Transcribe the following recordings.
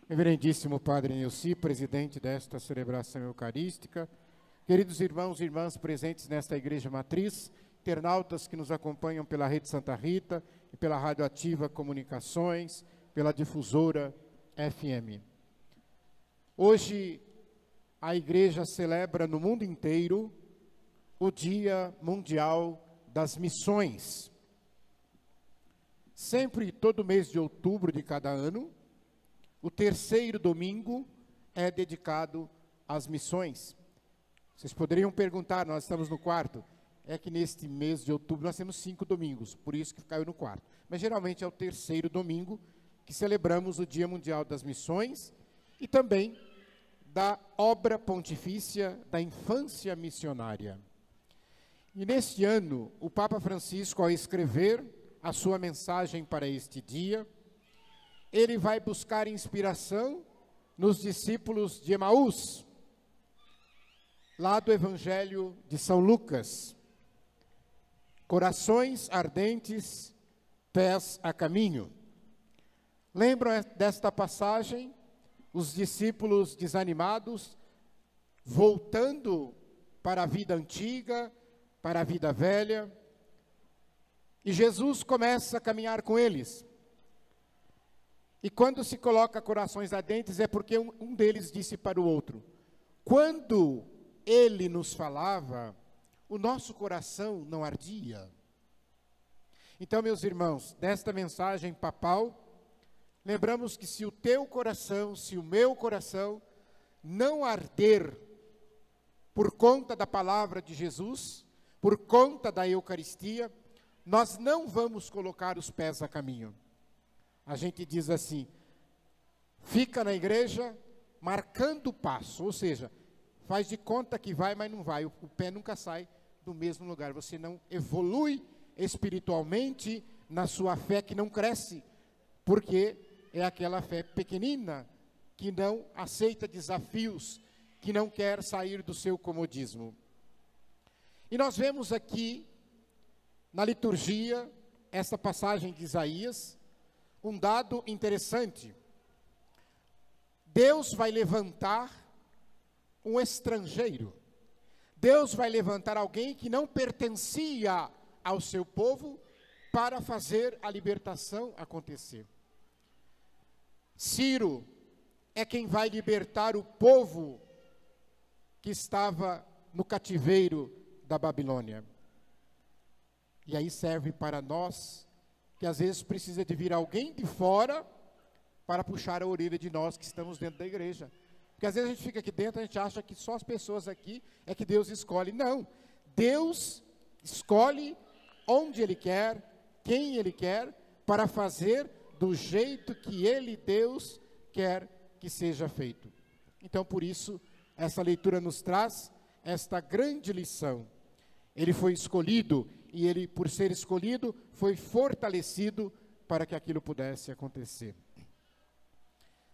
Reverendíssimo Padre Nilci, presidente desta celebração eucarística, queridos irmãos e irmãs presentes nesta Igreja Matriz, internautas que nos acompanham pela Rede Santa Rita e pela Rádio Ativa Comunicações, pela Difusora FM. Hoje, a Igreja celebra no mundo inteiro o Dia Mundial das Missões. Sempre, todo mês de outubro de cada ano, o terceiro domingo é dedicado às missões. Vocês poderiam perguntar, nós estamos no quarto, é que neste mês de outubro nós temos 5 domingos, por isso que caiu no quarto. Mas geralmente é o terceiro domingo que celebramos o Dia Mundial das Missões e também da obra pontifícia da infância missionária. E neste ano, o Papa Francisco, ao escrever a sua mensagem para este dia, ele vai buscar inspiração nos discípulos de Emaús, lá do Evangelho de São Lucas. Corações ardentes, pés a caminho. Lembram desta passagem? Os discípulos desanimados, voltando para a vida antiga, para a vida velha, e Jesus começa a caminhar com eles. E quando se coloca corações ardentes, é porque um deles disse para o outro: quando ele nos falava, o nosso coração não ardia. Então, meus irmãos, desta mensagem papal, lembramos que se o teu coração, se o meu coração não arder por conta da palavra de Jesus, por conta da Eucaristia, nós não vamos colocar os pés a caminho. A gente diz assim, fica na igreja marcando o passo, ou seja, faz de conta que vai, mas não vai, o pé nunca sai do mesmo lugar, você não evolui espiritualmente na sua fé, que não cresce, porque é aquela fé pequenina, que não aceita desafios, que não quer sair do seu comodismo. E nós vemos aqui, na liturgia, essa passagem de Isaías, um dado interessante. Deus vai levantar um estrangeiro. Deus vai levantar alguém que não pertencia ao seu povo para fazer a libertação acontecer. Ciro é quem vai libertar o povo que estava no cativeiro da Babilônia. E aí serve para nós, que às vezes precisa de vir alguém de fora para puxar a orelha de nós que estamos dentro da igreja. Porque às vezes a gente fica aqui dentro, a gente acha que só as pessoas aqui é que Deus escolhe. Não, Deus escolhe onde Ele quer, quem Ele quer, para fazer do jeito que Ele, Deus, quer que seja feito. Então, por isso, essa leitura nos traz esta grande lição. Ele foi escolhido, e ele, por ser escolhido, foi fortalecido para que aquilo pudesse acontecer.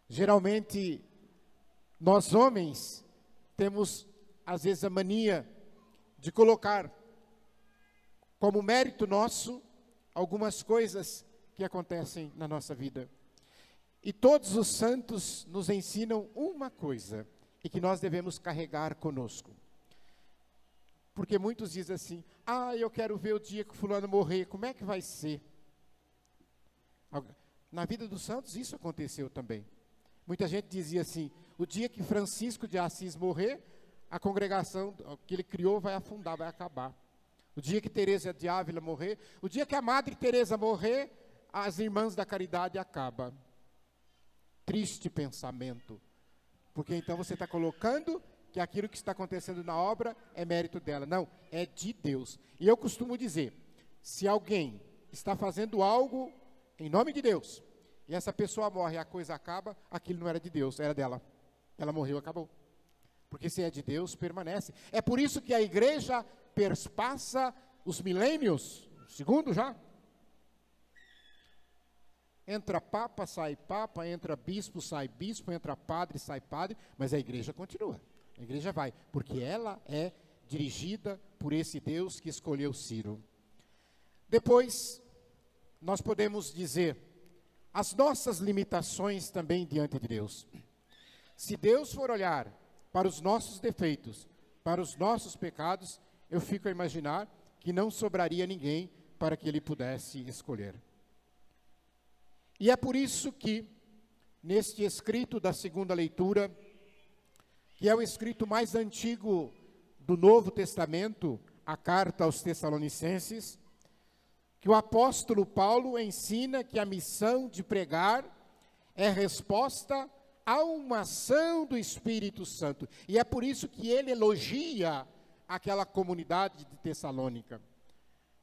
Geralmente, nós homens temos, às vezes, a mania de colocar como mérito nosso algumas coisas que acontecem na nossa vida. E todos os santos nos ensinam uma coisa, e que nós devemos carregar conosco. Porque muitos dizem assim, eu quero ver o dia que fulano morrer, como é que vai ser? Na vida dos santos isso aconteceu também. Muita gente dizia assim, o dia que Francisco de Assis morrer, a congregação que ele criou vai afundar, vai acabar. O dia que Teresa de Ávila morrer, o dia que a Madre Teresa morrer, as irmãs da caridade acabam. Triste pensamento. Porque então você está colocando que aquilo que está acontecendo na obra é mérito dela. Não, é de Deus. E eu costumo dizer, se alguém está fazendo algo em nome de Deus, e essa pessoa morre e a coisa acaba, aquilo não era de Deus, era dela. Ela morreu, acabou. Porque se é de Deus, permanece. É por isso que a igreja perspassa os milênios, segundo já. Entra papa, sai papa, entra bispo, sai bispo, entra padre, sai padre, mas a igreja continua. A igreja vai, porque ela é dirigida por esse Deus que escolheu Ciro. Depois, nós podemos dizer, as nossas limitações também diante de Deus. Se Deus for olhar para os nossos defeitos, para os nossos pecados, eu fico a imaginar que não sobraria ninguém para que Ele pudesse escolher. E é por isso que, neste escrito da segunda leitura, que é o escrito mais antigo do Novo Testamento, a carta aos Tessalonicenses, que o apóstolo Paulo ensina que a missão de pregar é resposta a uma ação do Espírito Santo. E é por isso que ele elogia aquela comunidade de Tessalônica.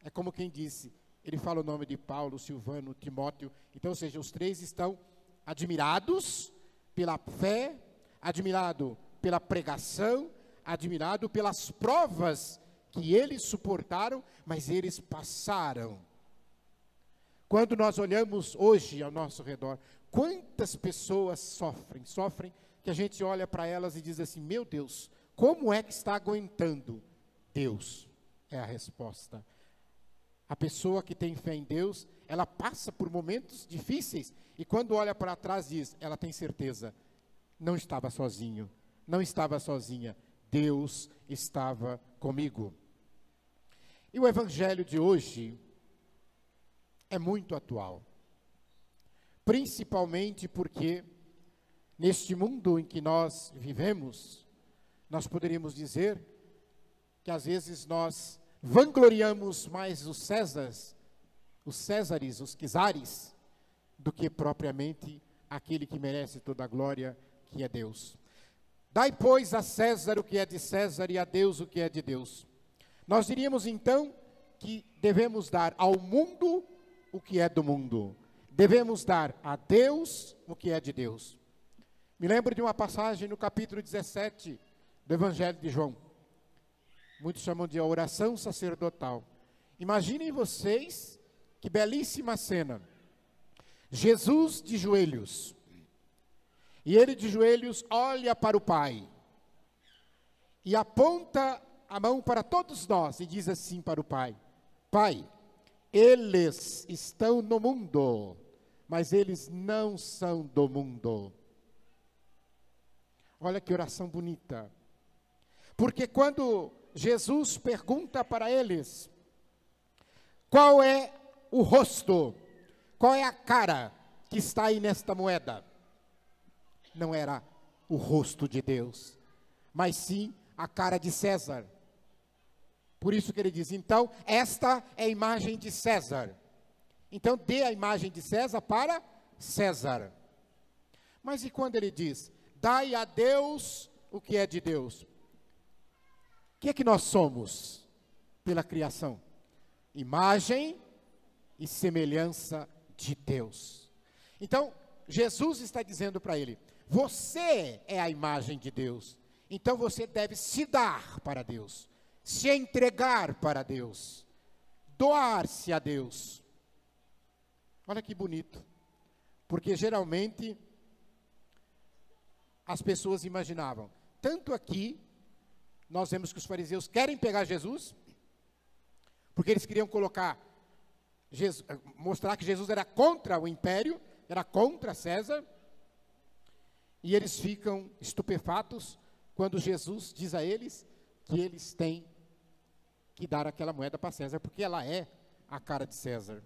É como quem disse, ele fala o nome de Paulo, Silvano, Timóteo. Então, ou seja, os três estão admirados pela fé, admirado pela pregação, admirado pelas provas que eles suportaram, mas eles passaram. Quando nós olhamos hoje ao nosso redor, quantas pessoas sofrem, que a gente olha para elas e diz assim, meu Deus, como é que está aguentando? Deus é a resposta. A pessoa que tem fé em Deus, ela passa por momentos difíceis, e quando olha para trás diz, ela tem certeza, não estava sozinho, não estava sozinha, Deus estava comigo. E o evangelho de hoje é muito atual, principalmente porque neste mundo em que nós vivemos, nós poderíamos dizer que às vezes nós vangloriamos mais os Césares, os Quizares, do que propriamente aquele que merece toda a glória, que é Deus. Dai, pois, a César o que é de César e a Deus o que é de Deus. Nós diríamos então que devemos dar ao mundo o que é do mundo. Devemos dar a Deus o que é de Deus. Me lembro de uma passagem no capítulo 17 do Evangelho de João. Muitos chamam de a oração sacerdotal. Imaginem vocês que belíssima cena. Jesus de joelhos. E ele de joelhos olha para o Pai. E aponta a mão para todos nós e diz assim para o Pai: Pai, eles estão no mundo, mas eles não são do mundo. Olha que oração bonita. Porque quando Jesus pergunta para eles, qual é o rosto, qual é a cara que está aí nesta moeda? Não era o rosto de Deus, mas sim a cara de César. Por isso que ele diz, então, esta é a imagem de César. Então, dê a imagem de César para César. Mas e quando ele diz, dai a Deus o que é de Deus? O que é que nós somos pela criação? Imagem e semelhança de Deus. Então, Jesus está dizendo para ele, você é a imagem de Deus. Então, você deve se dar para Deus. Se entregar para Deus, doar-se a Deus. Olha que bonito, porque geralmente as pessoas imaginavam, tanto aqui, nós vemos que os fariseus querem pegar Jesus, porque eles queriam colocar, mostrar que Jesus era contra o império, era contra César, e eles ficam estupefatos quando Jesus diz a eles que eles têm que dar aquela moeda para César, porque ela é a cara de César.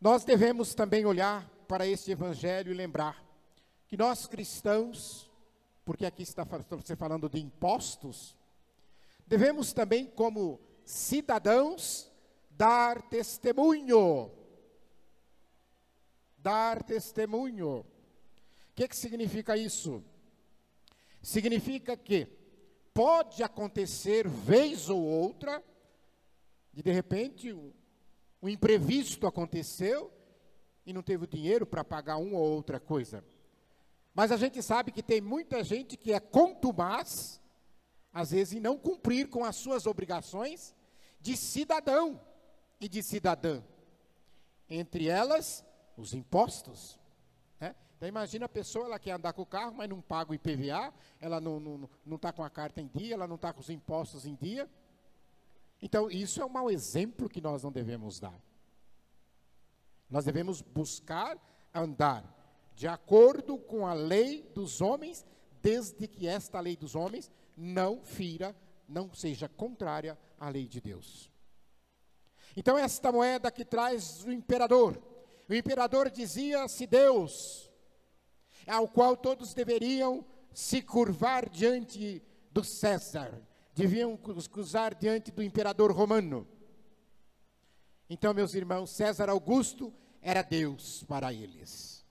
Nós devemos também olhar para este evangelho e lembrar que nós cristãos, porque aqui está você falando de impostos, devemos também como cidadãos dar testemunho. Dar testemunho. O que significa isso? Significa que pode acontecer, vez ou outra, de repente, um imprevisto aconteceu e não teve o dinheiro para pagar uma ou outra coisa. Mas a gente sabe que tem muita gente que é contumaz, às vezes, em não cumprir com as suas obrigações de cidadão e de cidadã. Entre elas, os impostos. Então, imagina a pessoa, ela quer andar com o carro, mas não paga o IPVA, ela não está com a carta em dia, ela não está com os impostos em dia. Então, isso é um mau exemplo que nós não devemos dar. Nós devemos buscar andar de acordo com a lei dos homens, desde que esta lei dos homens não fira, não seja contrária à lei de Deus. Então esta moeda que traz o imperador dizia-se Deus, ao qual todos deveriam se curvar diante do César, deviam cruzar diante do imperador romano. Então, meus irmãos, César Augusto era Deus para eles.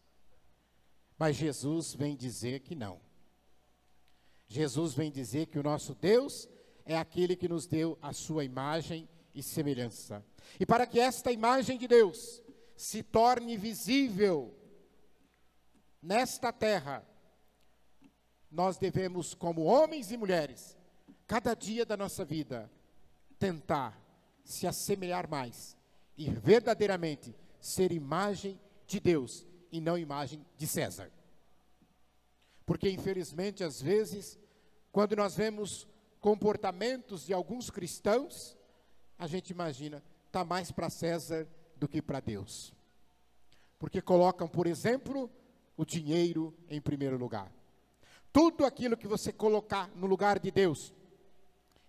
Mas Jesus vem dizer que não. Jesus vem dizer que o nosso Deus é aquele que nos deu a sua imagem e semelhança. E para que esta imagem de Deus se torne visível nesta terra, nós devemos, como homens e mulheres, cada dia da nossa vida, tentar se assemelhar mais e verdadeiramente ser imagem de Deus e não imagem de César. Porque infelizmente, às vezes, quando nós vemos comportamentos de alguns cristãos, a gente imagina, está mais para César do que para Deus. Porque colocam, por exemplo, o dinheiro em primeiro lugar. Tudo aquilo que você colocar no lugar de Deus,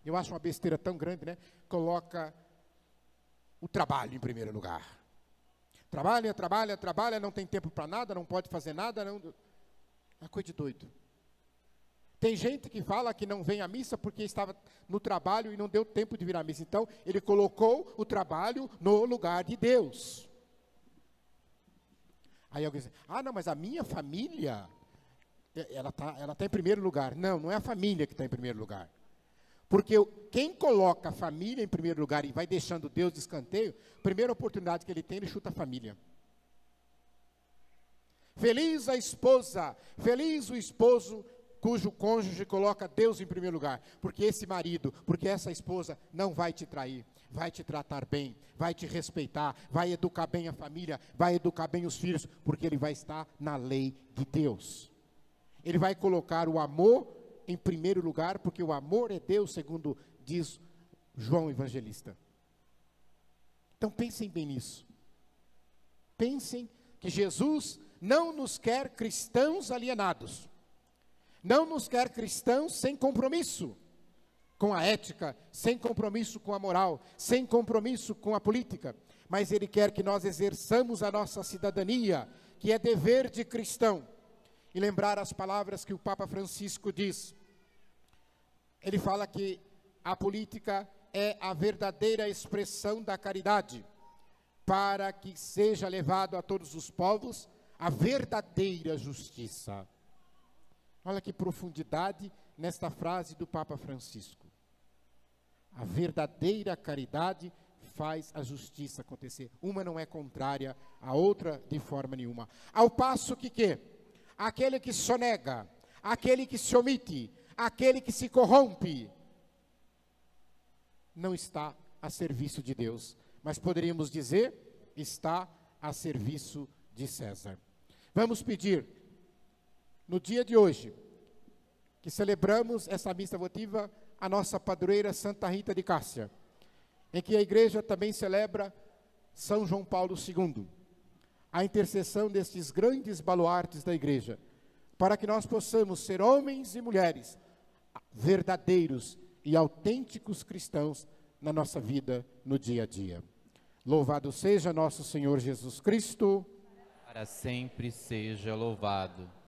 eu acho uma besteira tão grande, né? Coloca o trabalho em primeiro lugar. Trabalha, não tem tempo para nada, não pode fazer nada, não... É coisa de doido. Tem gente que fala que não vem à missa porque estava no trabalho e não deu tempo de vir à missa. Então, ele colocou o trabalho no lugar de Deus. Aí alguém diz, não, mas a minha família, ela tá em primeiro lugar. Não, não é a família que está em primeiro lugar. Porque quem coloca a família em primeiro lugar e vai deixando Deus de escanteio, primeira oportunidade que ele tem, ele chuta a família. Feliz a esposa, feliz o esposo cujo cônjuge coloca Deus em primeiro lugar. Porque esse marido, porque essa esposa não vai te trair, vai te tratar bem, vai te respeitar, vai educar bem a família, vai educar bem os filhos, porque ele vai estar na lei de Deus. Ele vai colocar o amor em primeiro lugar, porque o amor é Deus, segundo diz João Evangelista. Então pensem bem nisso. Pensem que Jesus não nos quer cristãos alienados. Não nos quer cristãos sem compromisso com a ética, sem compromisso com a moral, sem compromisso com a política. Mas Ele quer que nós exerçamos a nossa cidadania, que é dever de cristão. E lembrar as palavras que o Papa Francisco diz. Ele fala que a política é a verdadeira expressão da caridade, para que seja levado a todos os povos a verdadeira justiça. Olha que profundidade nesta frase do Papa Francisco. A verdadeira caridade faz a justiça acontecer. Uma não é contrária à outra de forma nenhuma. Ao passo que aquele que sonega, aquele que se omite, aquele que se corrompe, não está a serviço de Deus, mas poderíamos dizer, está a serviço de César. Vamos pedir, no dia de hoje, que celebramos essa missa votiva, a nossa padroeira Santa Rita de Cássia, em que a igreja também celebra São João Paulo II, a intercessão destes grandes baluartes da igreja, para que nós possamos ser homens e mulheres verdadeiros e autênticos cristãos na nossa vida, no dia a dia. Louvado seja nosso Senhor Jesus Cristo. Para sempre seja louvado.